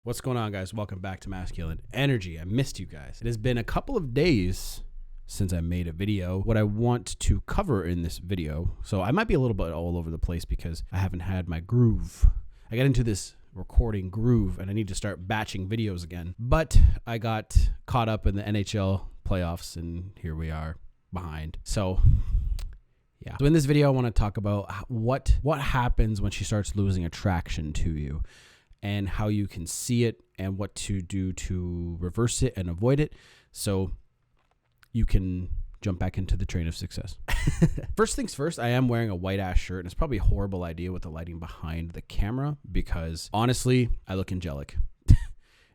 What's going on, guys? Welcome back to Masculine Energy. I missed you guys. It has been a couple of days since I made a video. What I want to cover in this video, so I might be a little bit all over the place because I haven't had my groove. I got into this recording groove and I need to start batching videos again. But I got caught up in the NHL playoffs and here we are behind. So yeah. So in this video, I want to talk about what happens when she starts losing attraction to you, and how you can see it and what to do to reverse it and avoid it so you can jump back into the train of success. First things first, I am wearing a white ass shirt, and it's probably a horrible idea with the lighting behind the camera because honestly, I look angelic. It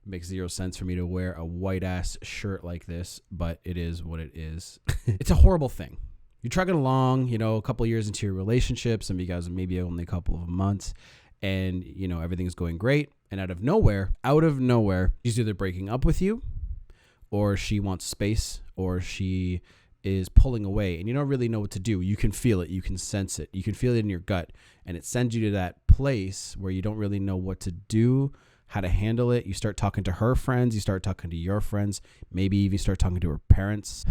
makes zero sense for me to wear a white ass shirt like this, but it is what it is. It's a horrible thing. You're trucking along, a couple of years into your relationship, some of you guys are maybe only a couple of months, and everything's going great, and out of nowhere she's either breaking up with you, or she wants space, or she is pulling away, and you don't really know what to do. You can feel it, you can sense it, you can feel it in your gut, and it sends you to that place where you don't really know what to do, how to handle it. You start talking to her friends, you start talking to your friends, maybe even start talking to her parents.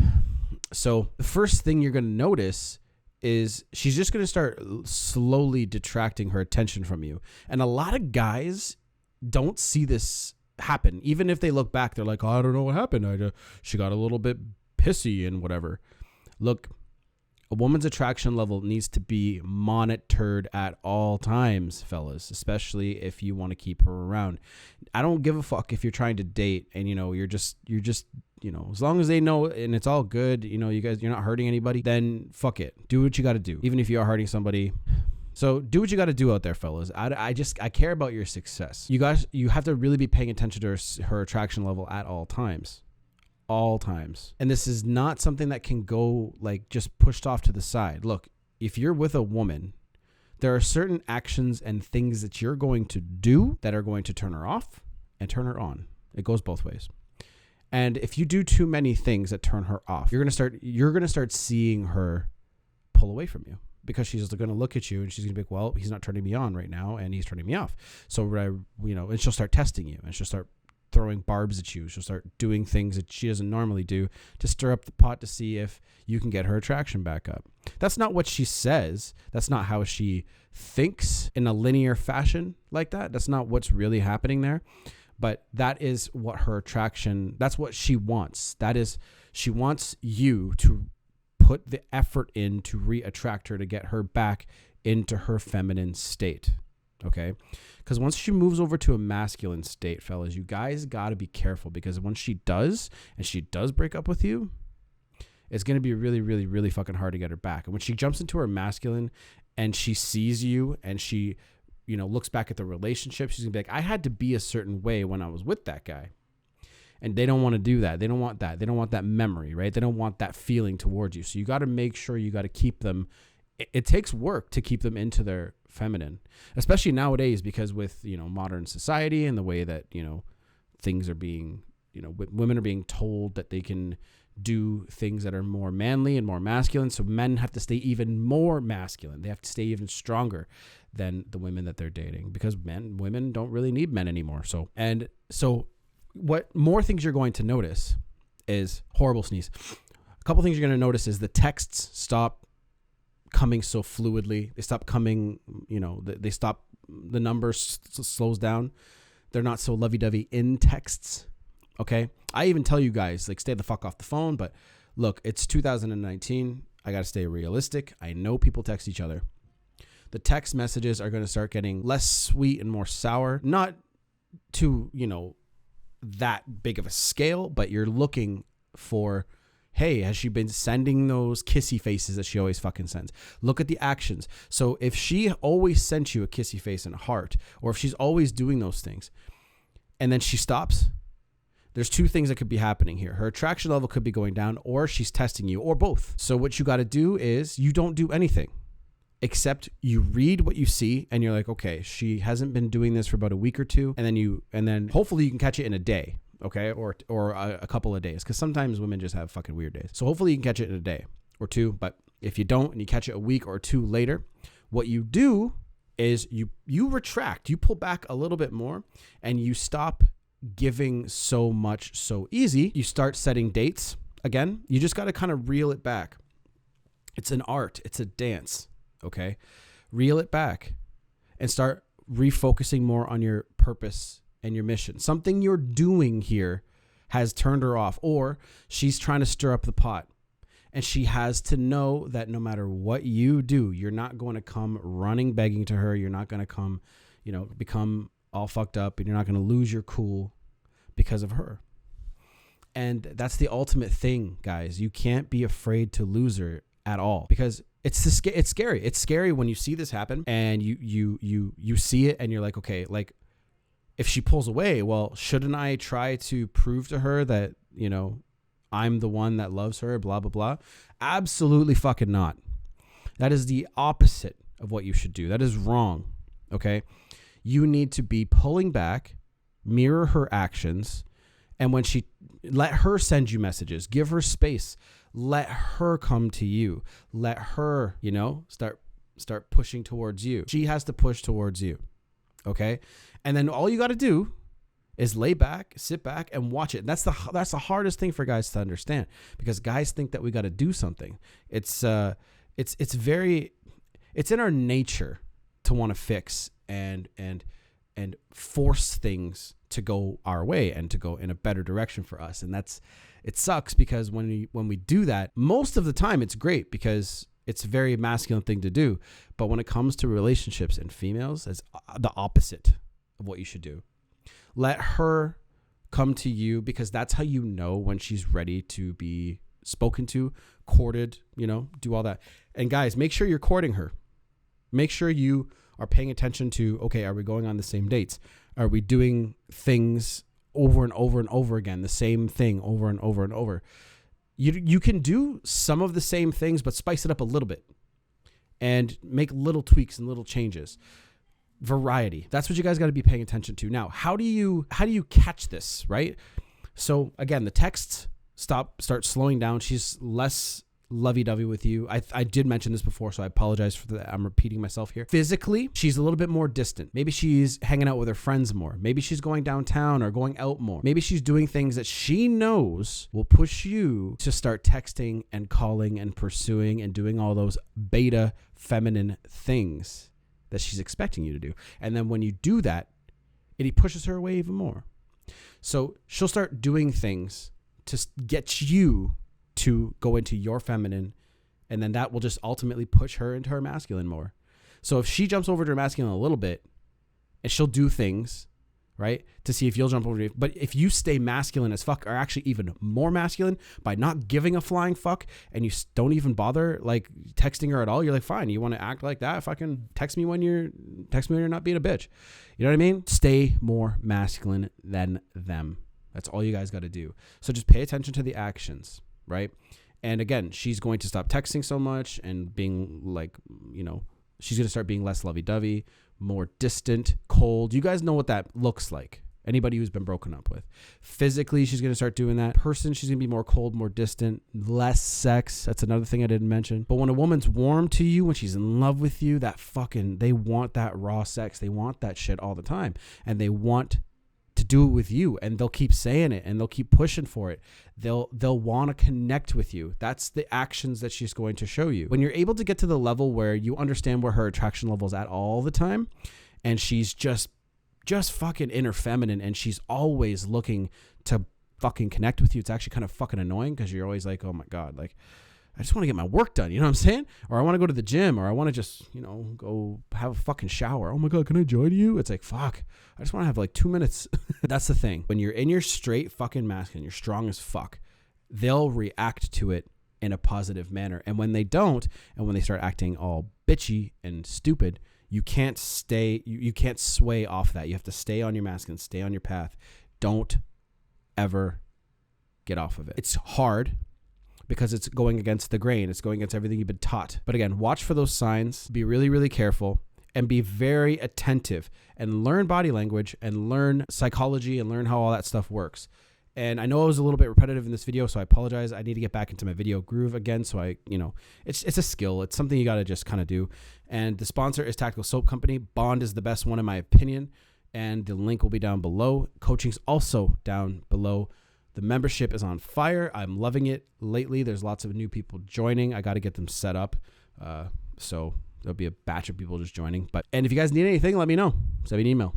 So the first thing you're going to notice is she's just going to start slowly detracting her attention from you. And a lot of guys don't see this happen. Even if they look back, they're like, oh, I don't know what happened. She got a little bit pissy and whatever. Look, a woman's attraction level needs to be monitored at all times, fellas, especially if you want to keep her around. I don't give a fuck if you're trying to date and, you're just as long as they know and it's all good, you're not hurting anybody, then fuck it. Do what you got to do. Even if you are hurting somebody. So do what you got to do out there, fellas. I care about your success. You guys, you have to really be paying attention to her attraction level at all times. All times. And this is not something that can go just pushed off to the side. Look, if you're with a woman, there are certain actions and things that you're going to do that are going to turn her off and turn her on. It goes both ways. And if you do too many things that turn her off, you're going to start seeing her pull away from you, because she's going to look at you and she's going to be like, well, he's not turning me on right now and he's turning me off. So, and she'll start testing you and she'll start throwing barbs at you. She'll start doing things that she doesn't normally do to stir up the pot to see if you can get her attraction back up. That's not what she says. That's not how she thinks in a linear fashion like that. That's not what's really happening there. But that is what her attraction, that's what she wants. She wants you to put the effort in to re-attract her, to get her back into her feminine state. Okay? Because once she moves over to a masculine state, fellas, you guys got to be careful, because when she does, and she does break up with you, it's going to be really, really, really fucking hard to get her back. And when she jumps into her masculine and she sees you and she looks back at the relationship, she's gonna be like, I had to be a certain way when I was with that guy. And they don't want to do that. They don't want that. They don't want that memory, right? They don't want that feeling towards you. So you got to make sure you got to keep them. It takes work to keep them into their feminine, especially nowadays, because with, modern society and the way that, things are being, women are being told that they can do things that are more manly and more masculine. So men have to stay even more masculine. They have to stay even stronger than the women that they're dating, because women don't really need men anymore. So what more things you're going to notice is horrible sneeze. A couple things you're going to notice is the texts stop coming so fluidly. They stop coming, they stop, the number slows down. They're not so lovey-dovey in texts. Okay. I even tell you guys, stay the fuck off the phone. But look, it's 2019. I got to stay realistic. I know people text each other. The text messages are going to start getting less sweet and more sour. Not to, that big of a scale, but you're looking for, hey, has she been sending those kissy faces that she always fucking sends? Look at the actions. So if she always sent you a kissy face and a heart, or if she's always doing those things and then she stops, there's two things that could be happening here. Her attraction level could be going down, or she's testing you, or both. So what you got to do is you don't do anything except you read what you see and you're like, okay, she hasn't been doing this for about a week or two. And then hopefully you can catch it in a day. Okay. Or a couple of days. Cause sometimes women just have fucking weird days. So hopefully you can catch it in a day or two. But if you don't, and you catch it a week or two later, what you do is you retract, you pull back a little bit more, and you stop giving so much so easy. You start setting dates. Again, you just got to kind of reel it back. It's an art. It's a dance. Okay. Reel it back and start refocusing more on your purpose and your mission. Something you're doing here has turned her off, or she's trying to stir up the pot. And she has to know that no matter what you do, you're not going to come running, begging to her. You're not going to come, become all fucked up, and you're not going to lose your cool because of her. And that's the ultimate thing, guys. You can't be afraid to lose her at all, because it's scary. It's scary when you see this happen and you see it and you're like, okay, like if she pulls away, well, shouldn't I try to prove to her that, I'm the one that loves her, blah, blah, blah? Absolutely fucking not. That is the opposite of what you should do. That is wrong. Okay. You need to be pulling back, mirror her actions. And when let her send you messages, give her space, let her come to you, let her, start pushing towards you. She has to push towards you. Okay. And then all you got to do is lay back, sit back and watch it. And that's the hardest thing for guys to understand, because guys think that we got to do something. It's in our nature to want to fix and force things to go our way and to go in a better direction for us. And it sucks, because when we do that, most of the time it's great because it's a very masculine thing to do. But when it comes to relationships and females, it's the opposite of what you should do. Let her come to you, because that's how you know when she's ready to be spoken to, courted, do all that. And guys, make sure you're courting her. Make sure you are paying attention to, okay, are we going on the same dates? Are we doing things over and over and over again, the same thing over and over and over? You can do some of the same things, but spice it up a little bit and make little tweaks and little changes. Variety. That's what you guys got to be paying attention to. Now, how do you catch this, right? So again, the texts start slowing down. She's less lovey-dovey with you. I did mention this before, so I apologize for that. I'm repeating myself here. Physically, she's a little bit more distant. Maybe she's hanging out with her friends more. Maybe she's going downtown or going out more. Maybe she's doing things that she knows will push you to start texting and calling and pursuing and doing all those beta feminine things that she's expecting you to do. And then when you do that, it pushes her away even more. So she'll start doing things to get you to go into your feminine, and then that will just ultimately push her into her masculine more. So if she jumps over to her masculine a little bit, and she'll do things, right, to see if you'll jump over to it. But if you stay masculine as fuck, or actually even more masculine by not giving a flying fuck, and you don't even bother like texting her at all, you're like, fine, you want to act like that? Fucking text me when you're not being a bitch. You know what I mean? Stay more masculine than them. That's all you guys got to do. So just pay attention to the actions, right? And again, she's going to stop texting so much and being like, she's going to start being less lovey-dovey, more distant, cold. You guys know what that looks like. Anybody who's been broken up with. Physically, she's going to start doing that. She's going to be more cold, more distant, less sex. That's another thing I didn't mention. But when a woman's warm to you, when she's in love with you, they want that raw sex. They want that shit all the time. And they want to do it with you, and they'll keep saying it and they'll keep pushing for it. They'll want to connect with you. That's the actions that she's going to show you. When you're able to get to the level where you understand where her attraction level is at all the time, and she's just fucking inner feminine, and she's always looking to fucking connect with you, it's actually kind of fucking annoying, because you're always like, oh my God, like I just want to get my work done. You know what I'm saying? Or I want to go to the gym, or I want to just, go have a fucking shower. Oh my God, can I join you? It's like, fuck, I just want to have like 2 minutes. That's the thing. When you're in your straight fucking masculine, you're strong as fuck, they'll react to it in a positive manner. And when they don't, and when they start acting all bitchy and stupid, you can't sway off that. You have to stay on your masculine, stay on your path. Don't ever get off of it. It's hard, because it's going against the grain. It's going against everything you've been taught. But again, watch for those signs. Be really, really careful, and be very attentive, and learn body language, and learn psychology, and learn how all that stuff works. And I know I was a little bit repetitive in this video, so I apologize. I need to get back into my video groove again. So it's a skill. It's something you got to just kind of do. And the sponsor is Tactical Soap Company. Bond is the best one in my opinion. And the link will be down below. Coaching's also down below. The membership is on fire. I'm loving it lately. There's lots of new people joining. I got to get them set up. So there'll be a batch of people just joining. And if you guys need anything, let me know. Send me an email.